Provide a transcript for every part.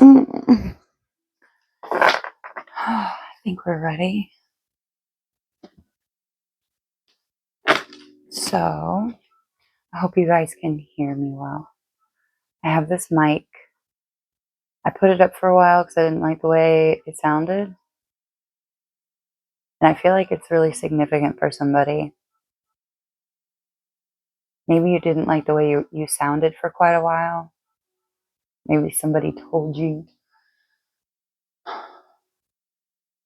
I think we're ready. So, I hope you guys can hear me well. I have this mic. I put it up for a while because I didn't like the way it sounded. And I feel like it's really significant for somebody. Maybe you didn't like the way you sounded for quite a while. Maybe somebody told you.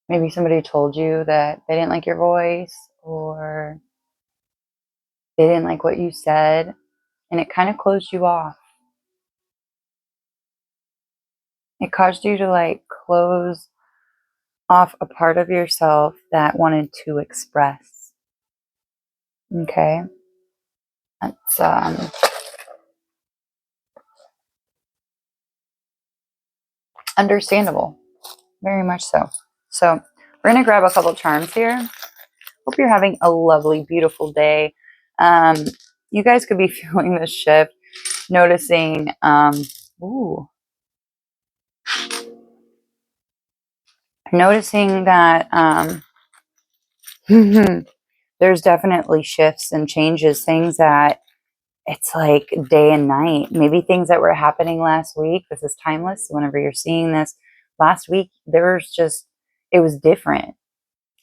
Maybe somebody told you that they didn't like your voice, or they didn't like what you said, and it kind of closed you off. It caused you to like close off a part of yourself that wanted to express. Okay? That's understandable. Very much so. So we're going to grab a couple charms here. Hope you're having a lovely, beautiful day. You guys could be feeling this shift, noticing, noticing that there's definitely shifts and changes, things that it's like day and night. Maybe things that were happening last week. This is timeless. Whenever you're seeing this, last week, it was different.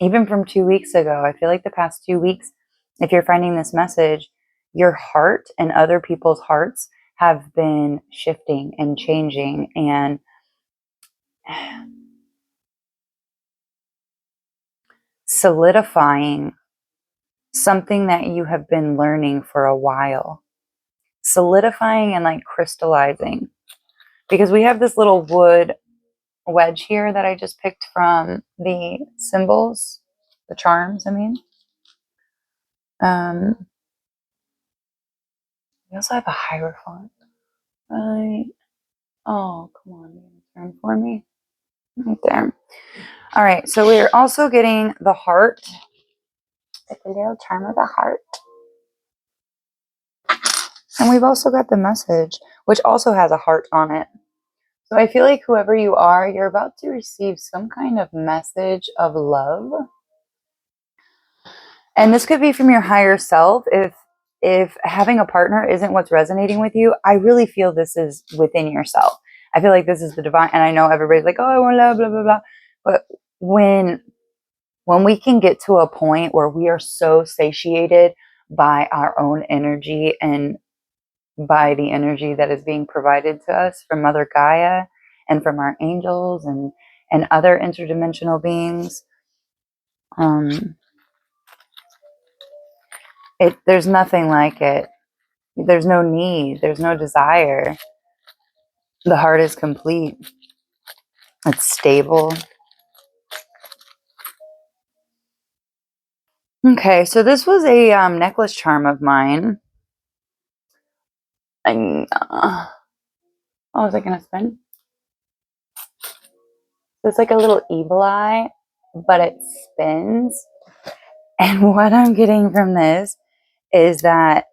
Even from 2 weeks ago, I feel like the past 2 weeks, if you're finding this message, your heart and other people's hearts have been shifting and changing and solidifying something that you have been learning for a while. Solidifying and like crystallizing. Because we have this little wood wedge here that I just picked from the symbols, the charms, I mean. We also have a Hierophant. Right. Oh, come on. Turn for me. Right there. All right. So we're also getting the heart. Like a little charm of the heart. And we've also got the message, which also has a heart on it. So I feel like whoever you are, you're about to receive some kind of message of love. And this could be from your higher self. If having a partner isn't what's resonating with you, I really feel this is within yourself. I feel like this is the divine, and I know everybody's like, oh, I want love, blah, blah, blah. But when we can get to a point where we are so satiated by our own energy and by the energy that is being provided to us from Mother Gaia and from our angels and other interdimensional beings, there's nothing like it. There's no need. There's no desire. The heart is complete. It's stable. Okay, so this was a necklace charm of mine. Oh, is it going to spin? So it's like a little evil eye, but it spins. And what I'm getting from this is that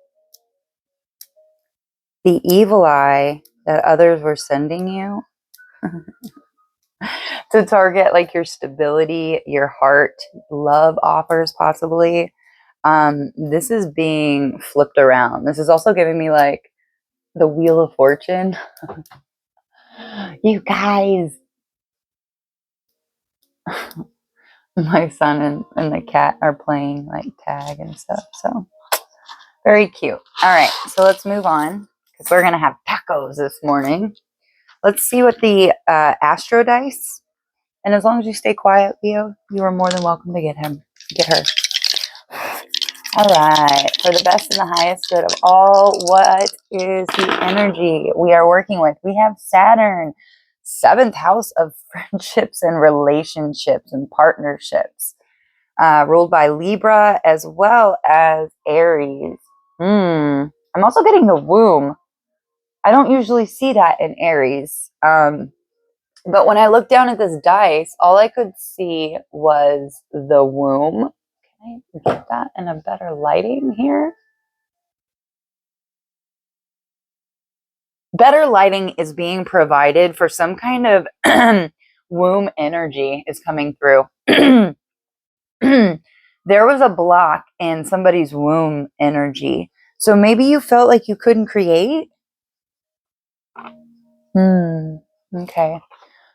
the evil eye that others were sending you to target like your stability, your heart, love offers possibly, this is being flipped around. This is also giving me like the Wheel of Fortune. You guys, my son and the cat are playing like tag and stuff, so very cute. All right, so let's move on because we're gonna have tacos this morning. Let's see what the Astro Dice. And as long as you stay quiet, Leo, you are more than welcome to get her. All right, for the best and the highest good of all, what is the energy we are working with? We have Saturn, 7th house of friendships and relationships and partnerships, ruled by Libra as well as Aries. I'm also getting the womb. I don't usually see that in Aries. But when I looked down at this dice, all I could see was the womb. Can I get that in a better lighting here? better lighting is being provided for some kind of womb energy is coming through. There was a block in somebody's womb energy. So maybe you felt like you couldn't create. Okay.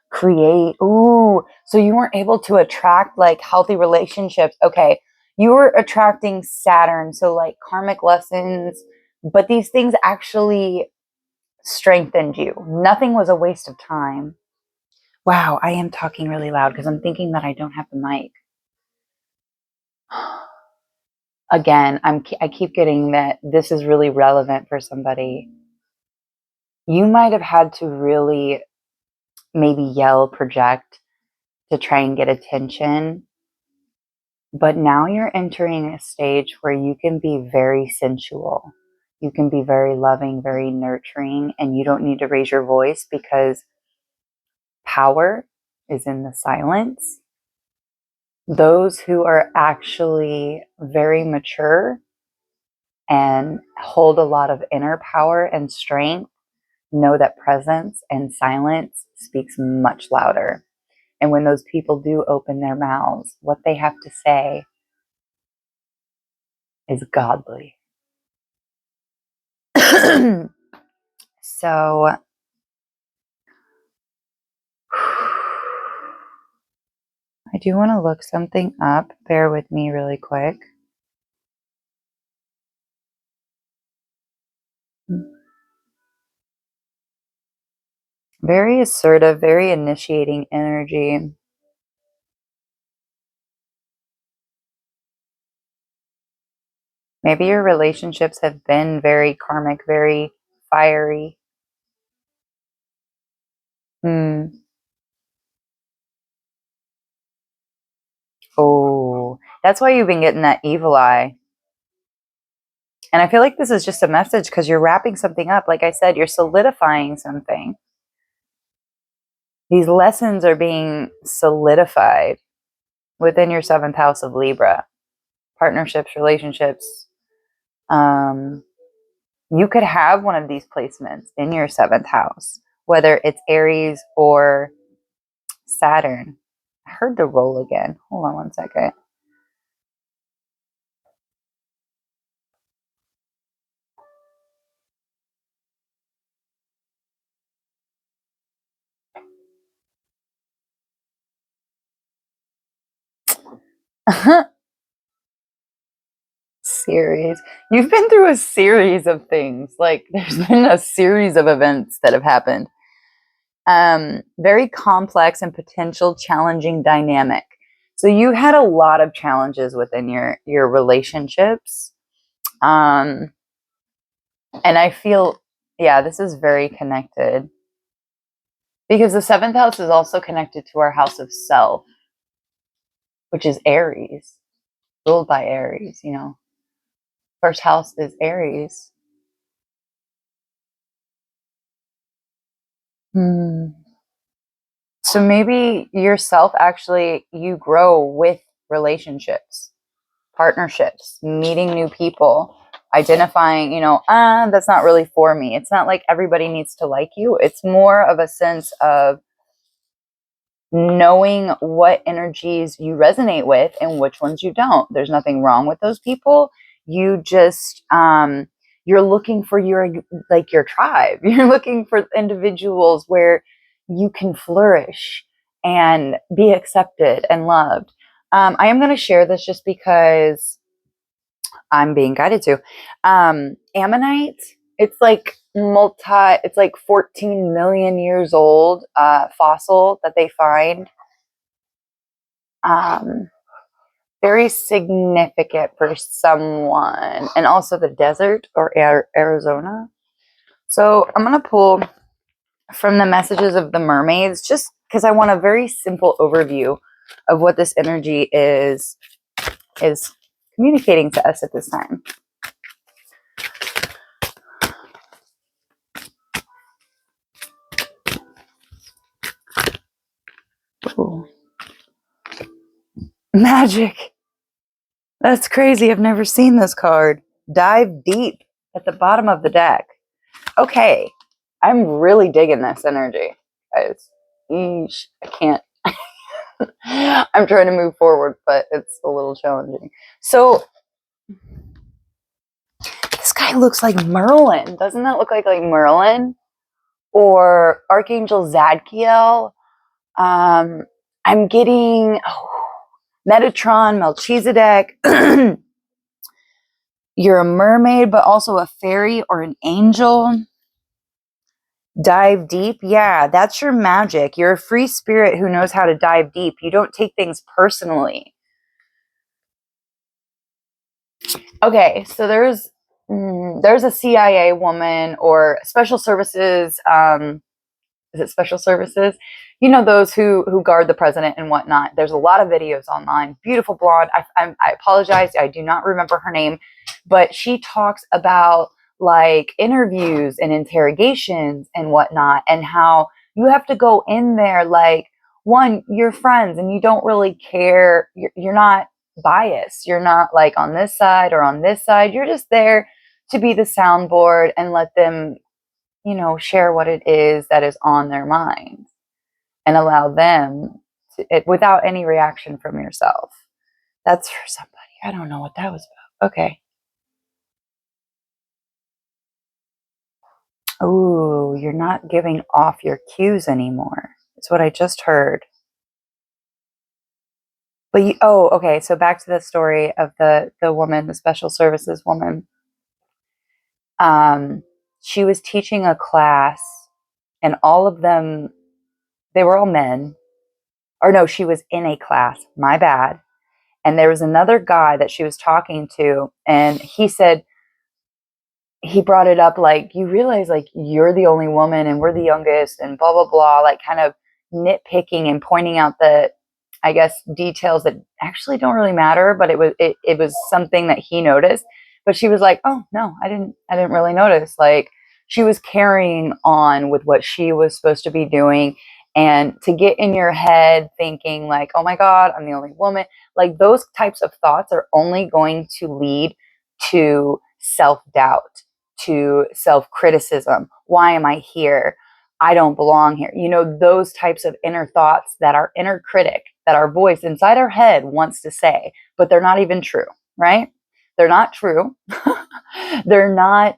Create. Ooh. So you weren't able to attract like healthy relationships. Okay. You were attracting Saturn. So like karmic lessons, but these things actually strengthened you. Nothing was a waste of time. Wow. I am talking really loud because I'm thinking that I don't have the mic. Again, I keep getting that this is really relevant for somebody. You might have had to really maybe yell, project to try and get attention. But now you're entering a stage where you can be very sensual. You can be very loving, very nurturing, and you don't need to raise your voice because power is in the silence. Those who are actually very mature and hold a lot of inner power and strength know that presence and silence speaks much louder. And when those people do open their mouths, what they have to say is godly. So I do want to look something up. Bear with me really quick. Very assertive, very initiating energy. Maybe your relationships have been very karmic, very fiery. Oh, that's why you've been getting that evil eye. And I feel like this is just a message because you're wrapping something up. Like I said, you're solidifying something. These lessons are being solidified within your 7th house of Libra. Partnerships, relationships. You could have one of these placements in your 7th house, whether it's Aries or Saturn. I heard the roll again. Hold on one second. Series. You've been through a series of things. Like there's been a series of events that have happened. Very complex and potential challenging dynamic. So you had a lot of challenges within your relationships. And I feel, yeah, this is very connected. Because the 7th house is also connected to our house of self, which is Aries, ruled by Aries, you know. First house is Aries. So maybe yourself actually, you grow with relationships, partnerships, meeting new people, identifying, you know, that's not really for me. It's not like everybody needs to like you. It's more of a sense of knowing what energies you resonate with and which ones you don't. There's nothing wrong with those people. You just you're looking for your tribe. You're looking for individuals where you can flourish and be accepted and loved. I am going to share this just because I'm being guided to. Ammonite, it's like it's like 14 million years old fossil that they find. Very significant for someone. And also the desert or Arizona. So I'm going to pull from the messages of the mermaids just because I want a very simple overview of what this energy is communicating to us at this time. Ooh. Magic. That's crazy. I've never seen this card. Dive deep at the bottom of the deck. Okay. I'm really digging this energy, guys. Eesh, I can't. I'm trying to move forward, but it's a little challenging. So this guy looks like Merlin. Doesn't that look like Merlin? Or Archangel Zadkiel? I'm getting Metatron, Melchizedek. You're a mermaid, but also a fairy or an angel. Dive deep. Yeah, that's your magic. You're a free spirit who knows how to dive deep. You don't take things personally. Okay, so there's a CIA woman or special services. Is it special services? You know, those who guard the president and whatnot. There's a lot of videos online. Beautiful blonde. I apologize. I do not remember her name, but she talks about like interviews and interrogations and whatnot, and how you have to go in there like, one, you're friends and you don't really care. You're not biased. You're not like on this side or on this side. You're just there to be the soundboard and let them, you know, share what it is that is on their mind and allow them to, without any reaction from yourself. That's for somebody. I don't know what that was about. Okay. Oh, you're not giving off your cues anymore. That's what I just heard. But okay. So back to the story of the woman, the special services woman. She was teaching a class, and all of them, they were all men. Or no, she was in a class. My bad. And there was another guy that she was talking to, and he said, he brought it up like, you realize like you're the only woman and we're the youngest and blah, blah, blah, like kind of nitpicking and pointing out the, I guess, details that actually don't really matter, but it was something that he noticed. But she was like, oh no, I didn't really notice. Like she was carrying on with what she was supposed to be doing. And to get in your head thinking like, oh my God, I'm the only woman, like those types of thoughts are only going to lead to self-doubt, to self-criticism. Why am I here? I don't belong here. You know, those types of inner thoughts that our inner critic, that our voice inside our head wants to say, but they're not even true, right? They're not true. They're not,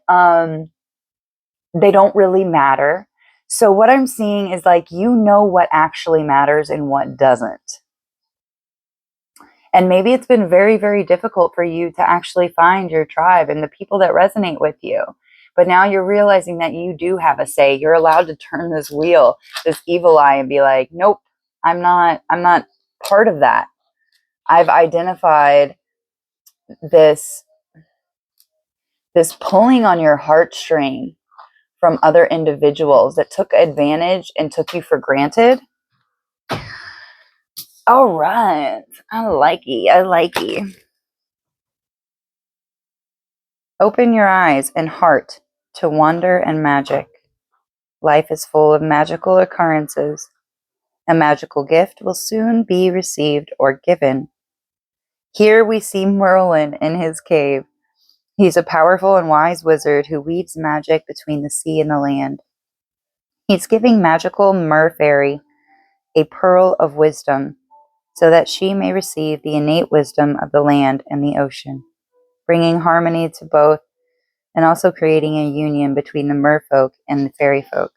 they don't really matter. So what I'm seeing is like, you know what actually matters and what doesn't. And maybe it's been very, very difficult for you to actually find your tribe and the people that resonate with you. But now you're realizing that you do have a say. You're allowed to turn this wheel, this evil eye, and be like, nope, I'm not part of that. I've identified this pulling on your heartstring from other individuals that took advantage and took you for granted. All right. I like it. Open your eyes and heart to wonder and magic. Life is full of magical occurrences. A magical gift will soon be received or given. Here we see Merlin in his cave. He's a powerful and wise wizard who weaves magic between the sea and the land. He's giving magical Mer Fairy a pearl of wisdom so that she may receive the innate wisdom of the land and the ocean, bringing harmony to both and also creating a union between the merfolk and the fairy folk.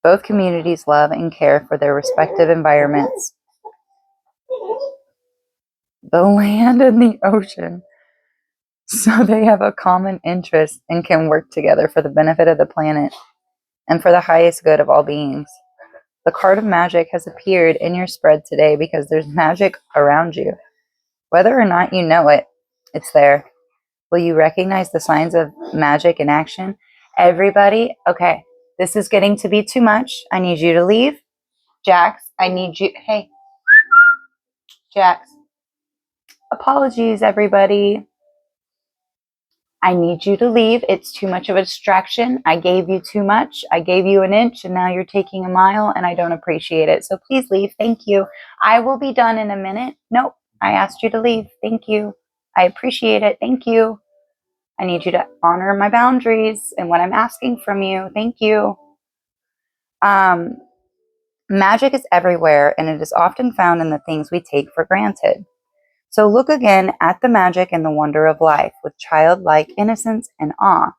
Both communities love and care for their respective environments, the land and the ocean, so they have a common interest and can work together for the benefit of the planet and for the highest good of all beings. The card of magic has appeared in your spread today because there's magic around you. Whether or not you know it, it's there. Will you recognize the signs of magic in action? Everybody, okay, this is getting to be too much. I need you to leave. Jax, I need you. Hey, Jax. Apologies, everybody. I need you to leave. It's too much of a distraction. I gave you too much. I gave you an inch and now you're taking a mile and I don't appreciate it. So please leave. Thank you. I will be done in a minute. Nope. I asked you to leave. Thank you. I appreciate it. Thank you. I need you to honor my boundaries and what I'm asking from you. Thank you. Magic is everywhere, and it is often found in the things we take for granted. So look again at the magic and the wonder of life with childlike innocence and awe.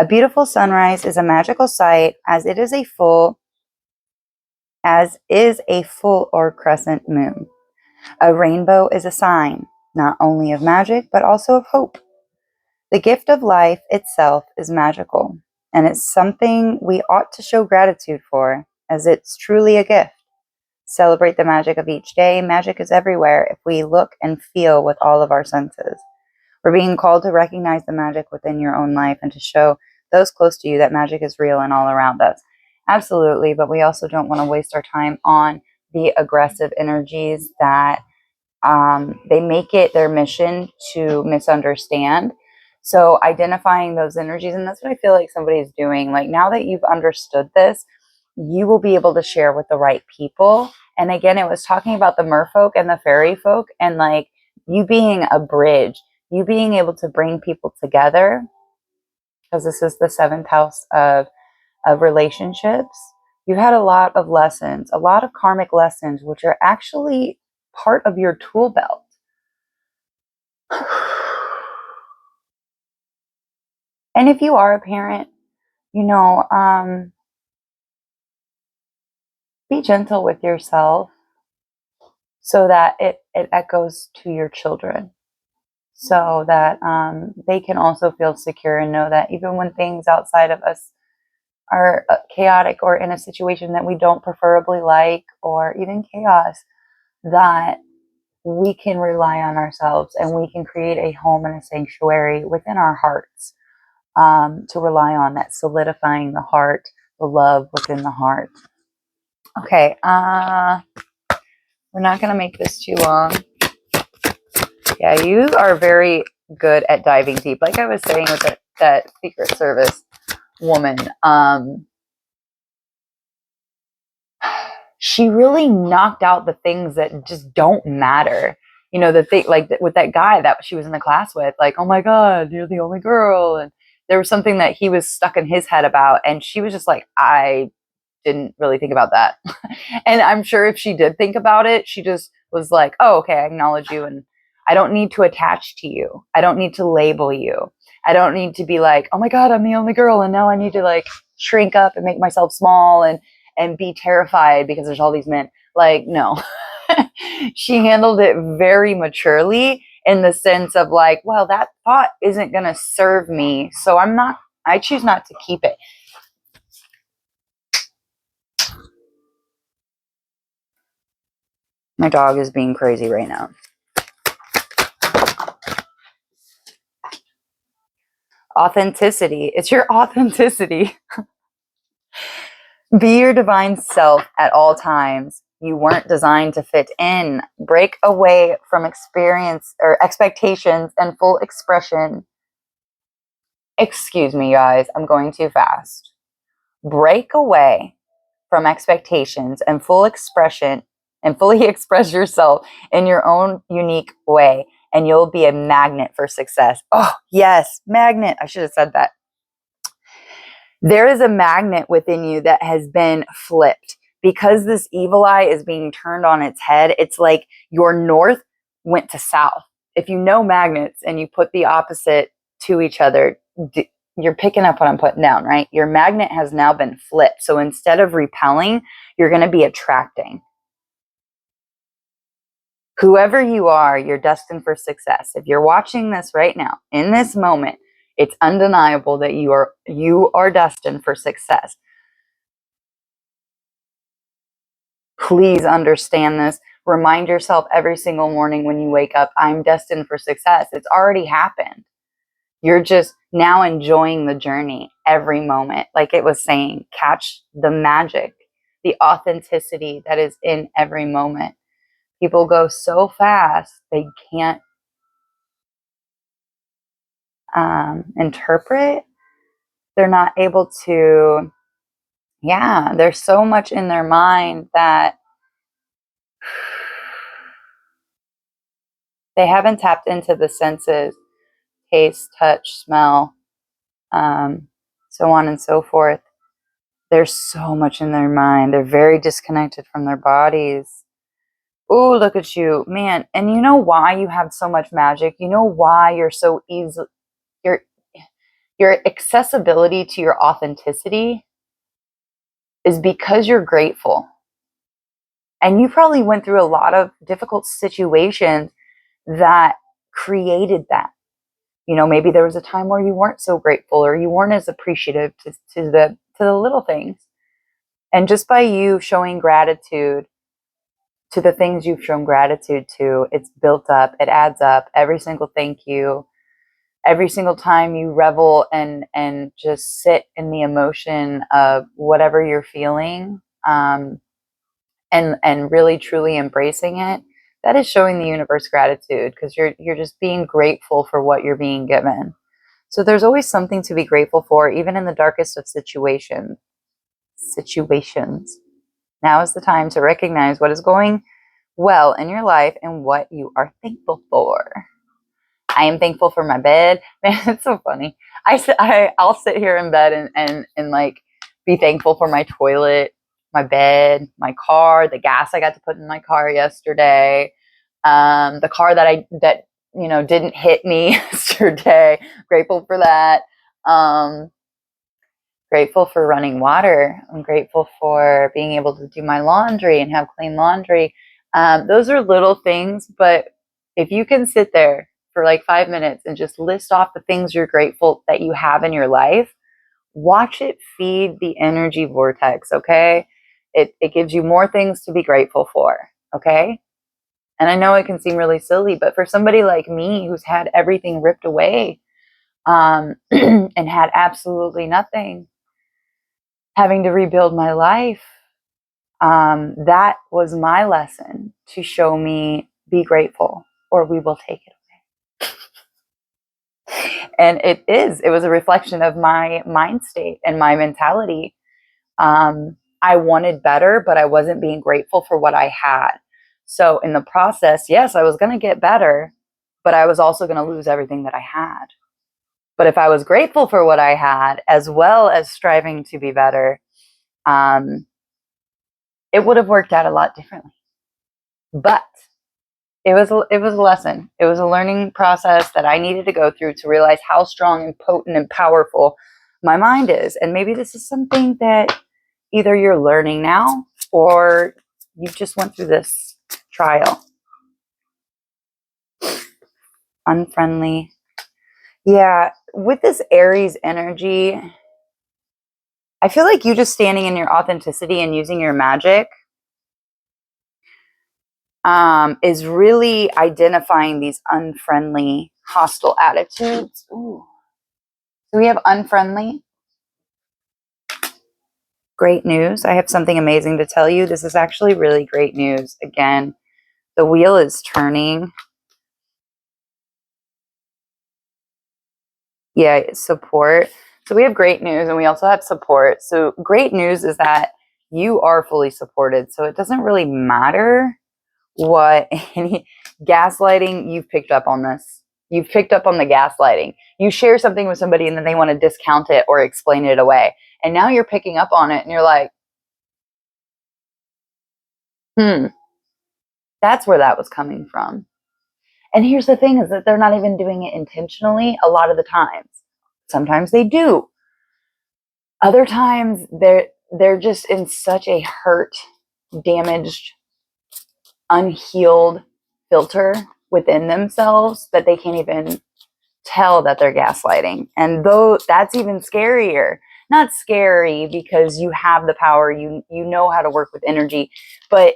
A beautiful sunrise is a magical sight, as is a full or crescent moon. A rainbow is a sign, not only of magic, but also of hope. The gift of life itself is magical, and it's something we ought to show gratitude for, as it's truly a gift. Celebrate the magic of each day. Magic is everywhere if we look and feel with all of our senses. We're being called to recognize the magic within your own life and to show those close to you that magic is real and all around us. Absolutely, but we also don't want to waste our time on the aggressive energies that they make it their mission to misunderstand. So identifying those energies, and that's what I feel like somebody's doing. Like, now that you've understood this, you will be able to share with the right people. And again, it was talking about the merfolk and the fairy folk, and like you being a bridge, you being able to bring people together, because this is the seventh house of relationships. You've had a lot of lessons, a lot of karmic lessons, which are actually part of your tool belt. And if you are a parent, be gentle with yourself so that it echoes to your children, so that they can also feel secure and know that even when things outside of us are chaotic or in a situation that we don't preferably like, or even chaos, that we can rely on ourselves and we can create a home and a sanctuary within our hearts to rely on, that solidifying the heart, the love within the heart. Okay, we're not going to make this too long. Yeah, you are very good at diving deep. Like I was saying with that Secret Service woman, she really knocked out the things that just don't matter. The thing, like with that guy that she was in the class with, like, oh my God, you're the only girl. And there was something that he was stuck in his head about. And she was just like, I didn't really think about that. And I'm sure if she did think about it, she just was like, oh, okay, I acknowledge you. And I don't need to attach to you. I don't need to label you. I don't need to be like, oh my God, I'm the only girl. And now I need to like shrink up and make myself small and be terrified because there's all these men. Like, no. She handled it very maturely, in the sense of like, well, that thought isn't going to serve me. So I choose not to keep it. My dog is being crazy right now. Authenticity. It's your authenticity. Be your divine self at all times. You weren't designed to fit in. Break away from experience or expectations and full expression. Excuse me, guys. I'm going too fast. Break away from expectations and full expression, and fully express yourself in your own unique way, and you'll be a magnet for success. Oh, yes, magnet. I should have said that. There is a magnet within you that has been flipped, because this evil eye is being turned on its head. It's like your north went to south. If you know magnets and you put the opposite to each other, you're picking up what I'm putting down, right? Your magnet has now been flipped. So instead of repelling, you're going to be attracting. Whoever you are, you're destined for success. If you're watching this right now, in this moment, it's undeniable that you are destined for success. Please understand this. Remind yourself every single morning when you wake up, I'm destined for success. It's already happened. You're just now enjoying the journey every moment. Like it was saying, catch the magic, the authenticity that is in every moment. People go so fast, they can't interpret. They're not able to, there's so much in their mind that they haven't tapped into the senses taste, touch, smell, so on and so forth. There's so much in their mind. They're very disconnected from their bodies. Oh, look at you, man. And you know why you have so much magic? You know why you're so easy, your accessibility to your authenticity is because you're grateful. And you probably went through a lot of difficult situations that created that. You know, maybe there was a time where you weren't so grateful or you weren't as appreciative to the little things. And just by you showing gratitude to the things you've shown gratitude to, it's built up, it adds up. Every single thank you, every single time you revel and just sit in the emotion of whatever you're feeling, and really truly embracing it, that is showing the universe gratitude, because you're just being grateful for what you're being given. So there's always something to be grateful for, even in the darkest of situations. Now is the time to recognize what is going well in your life and what you are thankful for. I am thankful for my bed. Man, it's so funny. I'll sit here in bed and like be thankful for my toilet, my bed, my car, the gas I got to put in my car yesterday, the car that didn't hit me yesterday. Grateful for that. Grateful for running water. I'm grateful for being able to do my laundry and have clean laundry. Those are little things, but if you can sit there for like 5 minutes and just list off the things you're grateful that you have in your life, watch it feed the energy vortex, okay? It gives you more things to be grateful for, okay? And I know it can seem really silly, but for somebody like me who's had everything ripped away, and had absolutely nothing, having to rebuild my life, that was my lesson to show me, be grateful or we will take it away. And it was a reflection of my mind state and my mentality. I wanted better, but I wasn't being grateful for what I had. So in the process, yes, I was going to get better, but I was also going to lose everything that I had. But if I was grateful for what I had, as well as striving to be better, it would have worked out a lot differently. But it was a lesson. It was a learning process that I needed to go through to realize how strong and potent and powerful my mind is. And maybe this is something that either you're learning now or you just went through this trial. Unfriendly. Yeah, with this Aries energy, I feel like you just standing in your authenticity and using your magic is really identifying these unfriendly, hostile attitudes. Ooh. So we have unfriendly. Great news. I have something amazing to tell you. This is actually really great news. Again, the wheel is turning. Yeah, support. So we have great news and we also have support. So great news is that you are fully supported. So it doesn't really matter what any gaslighting, you've picked up on this. You've picked up on the gaslighting. You share something with somebody and then they want to discount it or explain it away. And now you're picking up on it and you're like, that's where that was coming from. And here's the thing is that they're not even doing it intentionally a lot of the times. Sometimes they do. Other times they're just in such a hurt, damaged, unhealed filter within themselves that they can't even tell that they're gaslighting. And though that's even scarier. Not scary because you have the power, you know how to work with energy, but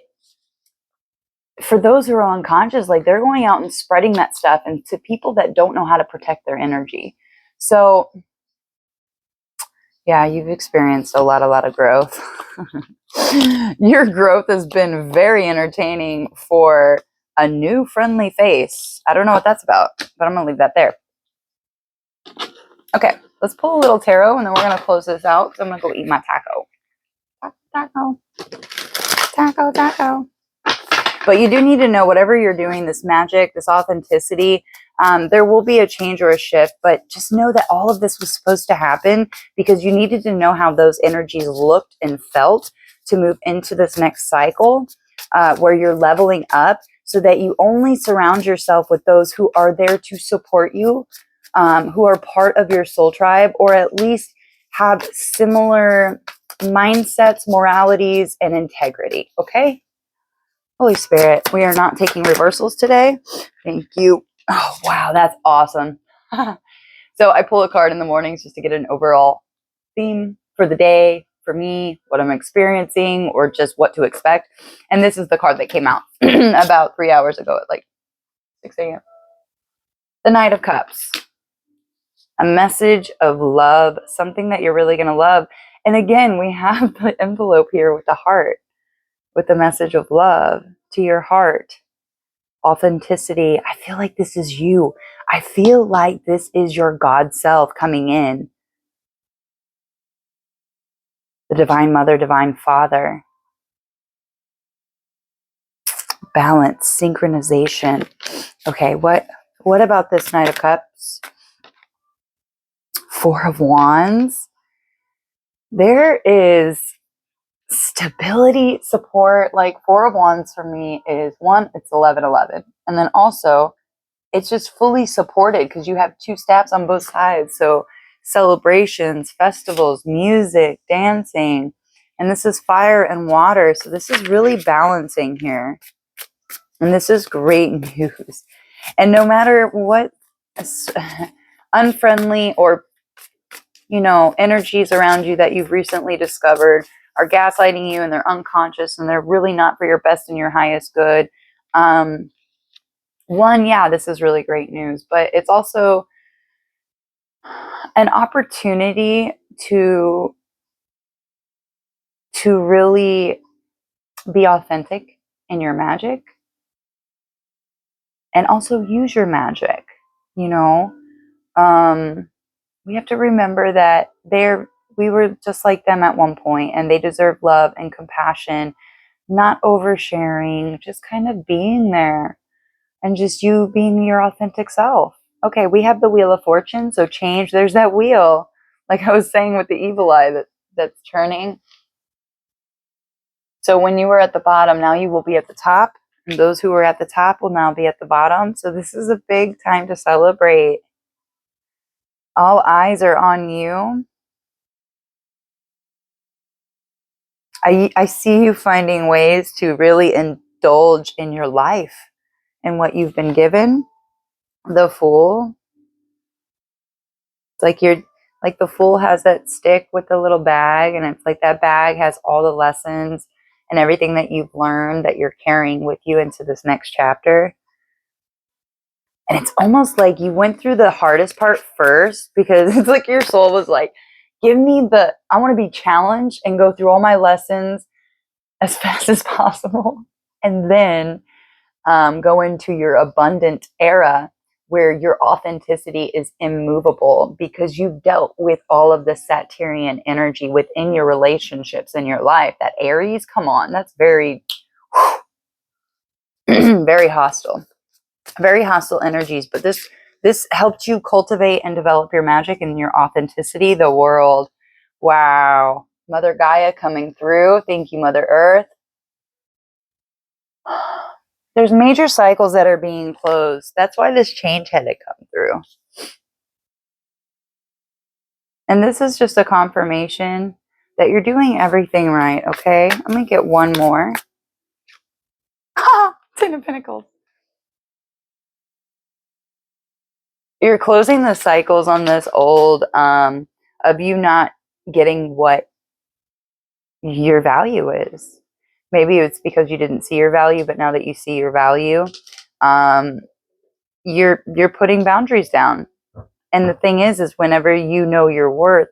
for those who are unconscious, like they're going out and spreading that stuff and to people that don't know how to protect their energy. So yeah, you've experienced a lot of growth. Your growth has been very entertaining for a new friendly face. I don't know what that's about, but I'm gonna leave that there. Okay, let's pull a little tarot and then we're gonna close this out because I'm gonna go eat my taco. Taco. But you do need to know whatever you're doing, this magic, this authenticity, there will be a change or a shift, but just know that all of this was supposed to happen because you needed to know how those energies looked and felt to move into this next cycle where you're leveling up, so that you only surround yourself with those who are there to support you, who are part of your soul tribe, or at least have similar mindsets, moralities, and integrity. Okay? Holy Spirit, we are not taking reversals today. Thank you. Oh, wow, that's awesome. So I pull a card in the mornings just to get an overall theme for the day, for me, what I'm experiencing, or just what to expect. And this is the card that came out about 3 hours ago at like 6 a.m. The Knight of Cups. A message of love, something that you're really going to love. And again, we have the envelope here with the heart, with the message of love to your heart. Authenticity. I feel like this is you. I feel like this is your God self coming in. The Divine Mother, Divine Father. Balance, synchronization. Okay, what about this Knight of Cups? Four of Wands. There is stability, support. Like Four of Wands for me is one, it's 11-11. And then also, it's just fully supported because you have two staffs on both sides. So celebrations, festivals, music, dancing. And this is fire and water. So this is really balancing here. And this is great news. And no matter what unfriendly or, energies around you that you've recently discovered are gaslighting you and they're unconscious and they're really not for your best and your highest good. This is really great news, but it's also an opportunity to really be authentic in your magic and also use your magic. We have to remember that we were just like them at one point, and they deserve love and compassion, not oversharing, just kind of being there and just you being your authentic self. Okay, we have the Wheel of Fortune, so change. There's that wheel, like I was saying with the evil eye that's turning. So when you were at the bottom, now you will be at the top, and those who are at the top will now be at the bottom. So this is a big time to celebrate. All eyes are on you. I see you finding ways to really indulge in your life and what you've been given. The Fool. It's like the Fool has that stick with the little bag, and it's like that bag has all the lessons and everything that you've learned that you're carrying with you into this next chapter. And it's almost like you went through the hardest part first, because it's like your soul was like, I want to be challenged and go through all my lessons as fast as possible. And then go into your abundant era where your authenticity is immovable because you've dealt with all of the Saturnian energy within your relationships in your life. That Aries, come on, that's very, very hostile. Very hostile energies, but this helped you cultivate and develop your magic and your authenticity. The World. Wow. Mother Gaia coming through. Thank you, Mother Earth. There's major cycles that are being closed. That's why this change had to come through. And this is just a confirmation that you're doing everything right, okay? Let me get one more. Ten of Pentacles. You're closing the cycles on this old of you not getting what your value is. Maybe it's because you didn't see your value, but now that you see your value, you're putting boundaries down. And the thing is whenever you know your worth,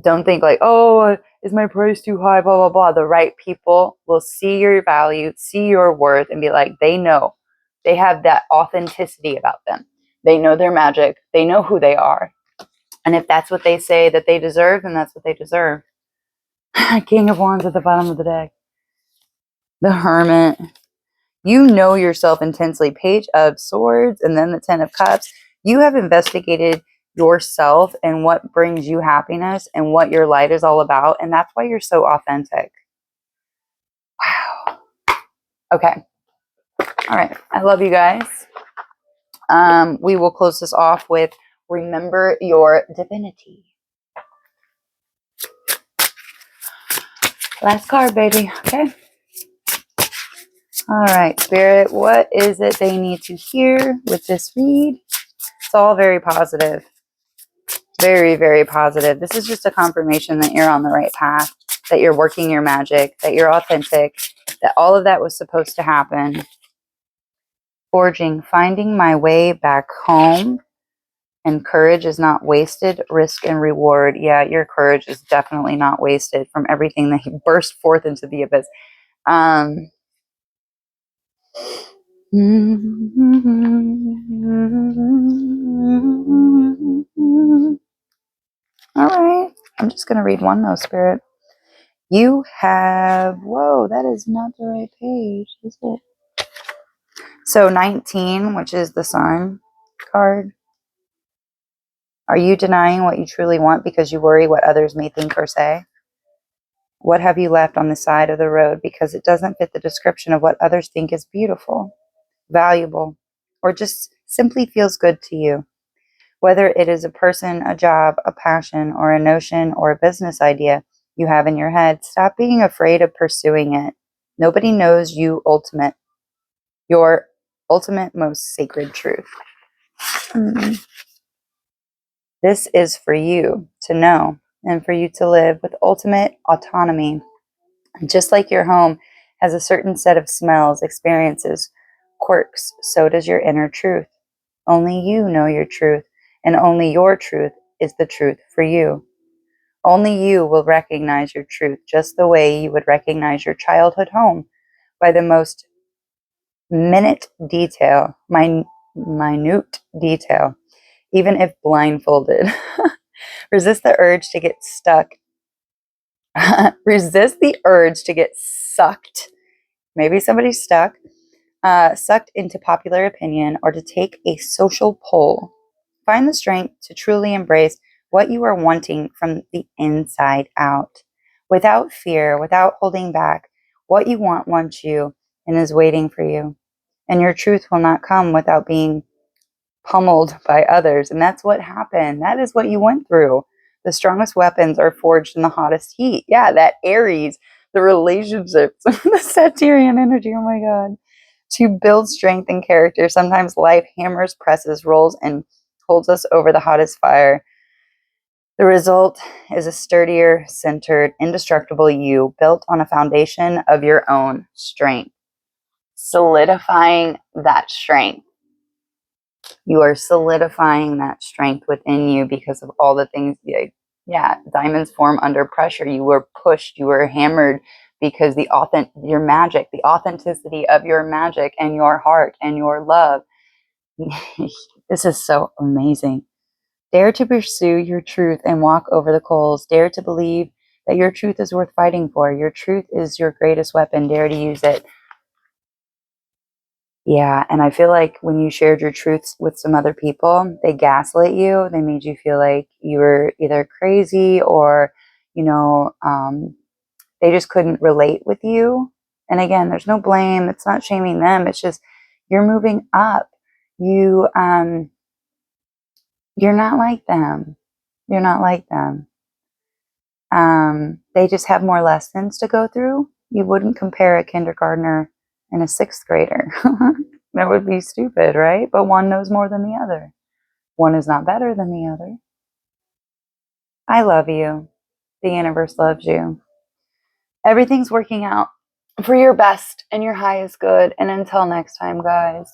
don't think like, oh, is my price too high, blah, blah, blah. The right people will see your value, see your worth, and be like, they know. They have that authenticity about them. They know their magic. They know who they are. And if that's what they say that they deserve, then that's what they deserve. King of Wands at the bottom of the deck. The Hermit. You know yourself intensely. Page of Swords and then the Ten of Cups. You have investigated yourself and what brings you happiness and what your light is all about. And that's why you're so authentic. Wow. Okay. All right. I love you guys. We will close this off with remember your divinity. Last card, baby. Okay. All right, Spirit, what is it they need to hear with this read? It's all very positive. Very, very positive. This is just a confirmation that you're on the right path, that you're working your magic, that you're authentic, that all of that was supposed to happen. Forging, finding my way back home, and courage is not wasted. Risk and reward. Yeah, your courage is definitely not wasted from everything that he burst forth into the abyss. All right. I'm just going to read one though, Spirit. You have, whoa, that is not the right page, is it? So 19, which is the Sun card. Are you denying what you truly want because you worry what others may think or say? What have you left on the side of the road because it doesn't fit the description of what others think is beautiful, valuable, or just simply feels good to you? Whether it is a person, a job, a passion, or a notion or a business idea you have in your head, stop being afraid of pursuing it. Nobody knows your ultimate, most sacred truth. This is for you to know and for you to live with ultimate autonomy. Just like your home has a certain set of smells, experiences, quirks, so does your inner truth. Only you know your truth, and only your truth is the truth for you. Only you will recognize your truth just the way you would recognize your childhood home, by the most minute detail, minute detail, even if blindfolded. Resist the urge to get stuck. Resist the urge to get sucked. Maybe somebody's stuck. Sucked into popular opinion or to take a social poll. Find the strength to truly embrace what you are wanting from the inside out. Without fear, without holding back, what you want wants you and is waiting for you. And your truth will not come without being pummeled by others. And that's what happened. That is what you went through. The strongest weapons are forged in the hottest heat. Yeah, that Aries, the relationships, the Saturnian energy. Oh my God. To build strength and character, sometimes life hammers, presses, rolls, and holds us over the hottest fire. The result is a sturdier, centered, indestructible you built on a foundation of your own strength. Solidifying that strength. You are solidifying that strength within you because of all the things. Yeah, diamonds form under pressure. You were pushed, you were hammered because your magic, the authenticity of your magic and your heart and your love. This is so amazing. Dare to pursue your truth and walk over the coals. Dare to believe that your truth is worth fighting for. Your truth is your greatest weapon. Dare to use it. Yeah, and I feel like when you shared your truths with some other people, they gaslit you. They made you feel like you were either crazy or, they just couldn't relate with you. And again, there's no blame. It's not shaming them. It's just you're moving up. You're not like them. You're not like them. They just have more lessons to go through. You wouldn't compare a kindergartner and a sixth grader. That would be stupid, right? But one knows more than the other. One is not better than the other. I love you. The universe loves you. Everything's working out for your best and your highest good. And until next time, guys.